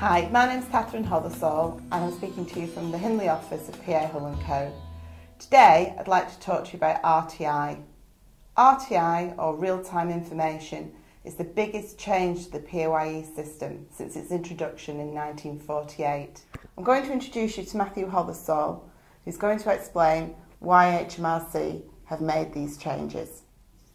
Hi, my name's P.A.Hull and I'm speaking to you from the Hindley office of P.A.Hull & Co. Today I'd like to talk to you about RTI. RTI, or real-time information, is the biggest change to the PAYE system since its introduction in 1948. I'm going to introduce you to P.A.Hull, who's going to explain why HMRC have made these changes.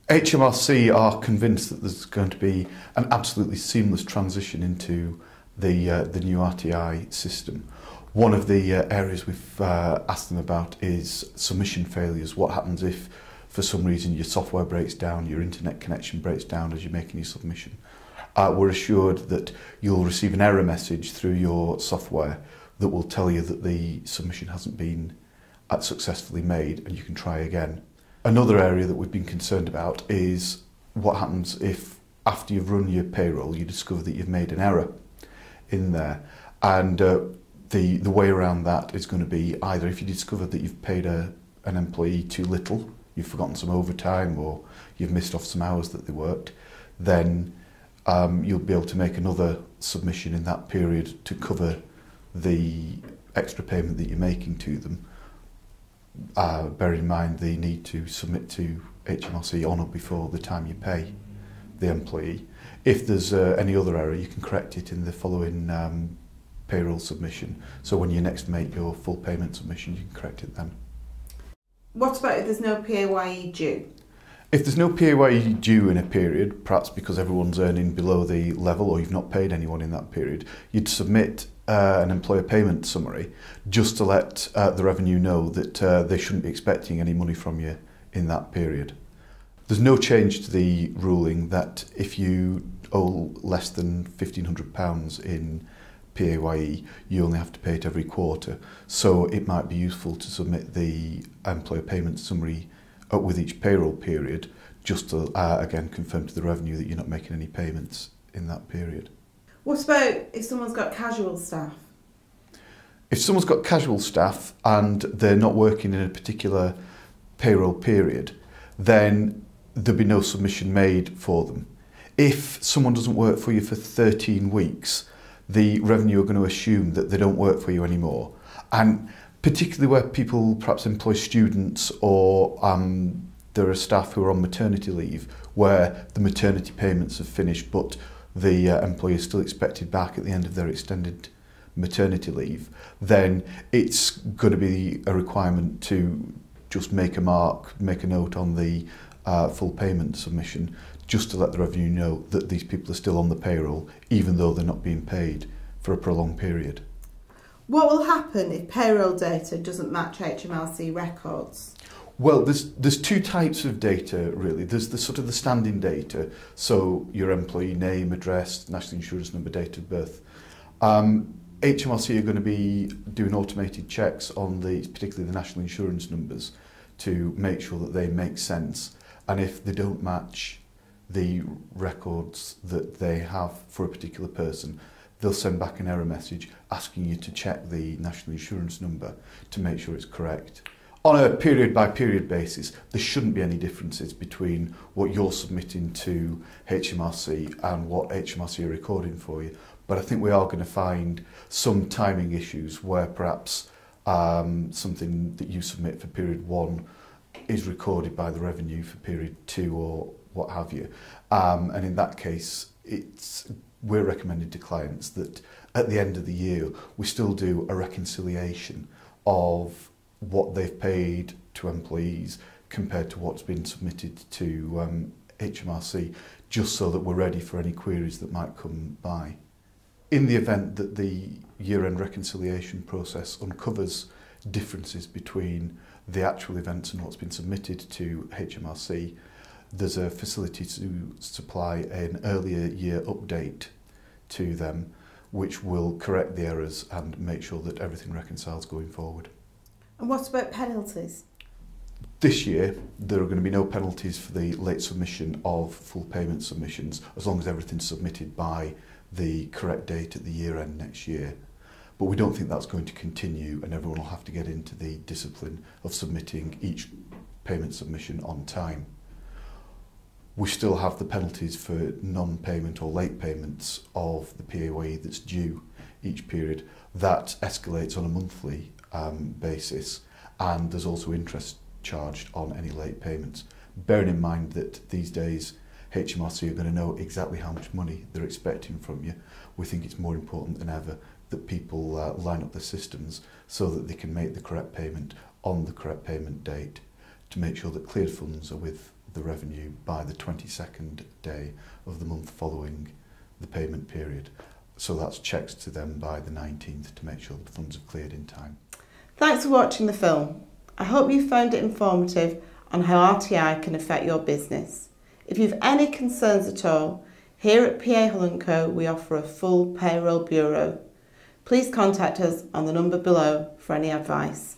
HMRC are convinced that there's going to be an absolutely seamless transition into the new RTI system. One of the areas we've asked them about is submission failures. What happens if for some reason your software breaks down, your internet connection breaks down as you're making your submission? We're assured that you'll receive an error message through your software that will tell you that the submission hasn't been successfully made and you can try again. Another area that we've been concerned about is what happens if after you've run your payroll you discover that you've made an error in there, and the way around that is going to be either if you discover that you've paid an employee too little, you've forgotten some overtime or you've missed off some hours that they worked, then you'll be able to make another submission in that period to cover the extra payment that you're making to them. Bear in mind they need to submit to HMRC on or before the time you pay the employee. If there's any other error, you can correct it in the following payroll submission. So when you next make your full payment submission, you can correct it then. What about if there's no PAYE due? If there's no PAYE due in a period, perhaps because everyone's earning below the level or you've not paid anyone in that period, you'd submit an employer payment summary just to let the revenue know that they shouldn't be expecting any money from you in that period. There's no change to the ruling that if you owe less than £1,500 in PAYE, you only have to pay it every quarter. So it might be useful to submit the employer payment summary with each payroll period, just to again confirm to the revenue that you're not making any payments in that period. What about if someone's got casual staff? If someone's got casual staff and they're not working in a particular payroll period, then there'll be no submission made for them. If someone doesn't work for you for 13 weeks, the revenue are going to assume that they don't work for you anymore. And particularly where people perhaps employ students or there are staff who are on maternity leave where the maternity payments have finished but the employee is still expected back at the end of their extended maternity leave, then it's going to be a requirement to just make a note on the full payment submission, just to let the revenue know that these people are still on the payroll, even though they're not being paid for a prolonged period. What will happen if payroll data doesn't match HMRC records? Well, there's two types of data really. There's the sort of the standing data, so your employee name, address, national insurance number, date of birth. HMRC are going to be doing automated checks on particularly the national insurance numbers to make sure that they make sense, and if they don't match the records that they have for a particular person, they'll send back an error message asking you to check the national insurance number to make sure it's correct. On a period-by-period basis, there shouldn't be any differences between what you're submitting to HMRC and what HMRC are recording for you. But I think we are going to find some timing issues where perhaps something that you submit for period 1 is recorded by the revenue for period 2 or what have you. And in that case, we're recommending to clients that at the end of the year, we still do a reconciliation of what they've paid to employees compared to what's been submitted to HMRC, just so that we're ready for any queries that might come by. In the event that the year-end reconciliation process uncovers differences between the actual events and what's been submitted to HMRC, there's a facility to supply an earlier year update to them, which will correct the errors and make sure that everything reconciles going forward. And what about penalties? This year, there are going to be no penalties for the late submission of full payment submissions, as long as everything's submitted by the correct date at the year end next year. But we don't think that's going to continue, and everyone will have to get into the discipline of submitting each payment submission on time. We still have the penalties for non-payment or late payments of the PAYE that's due each period. That escalates on a monthly basis, and there's also interest charged on any late payments. Bearing in mind that these days HMRC are going to know exactly how much money they're expecting from you, we think it's more important than ever that people line up their systems so that they can make the correct payment on the correct payment date, to make sure that cleared funds are with the revenue by the 22nd day of the month following the payment period. So that's checked to them by the 19th to make sure the funds are cleared in time. Thanks for watching the film. I hope you found it informative on how RTI can affect your business. If you've any concerns at all, here at P.A.Hull & Co we offer a full payroll bureau. Please contact us on the number below for any advice.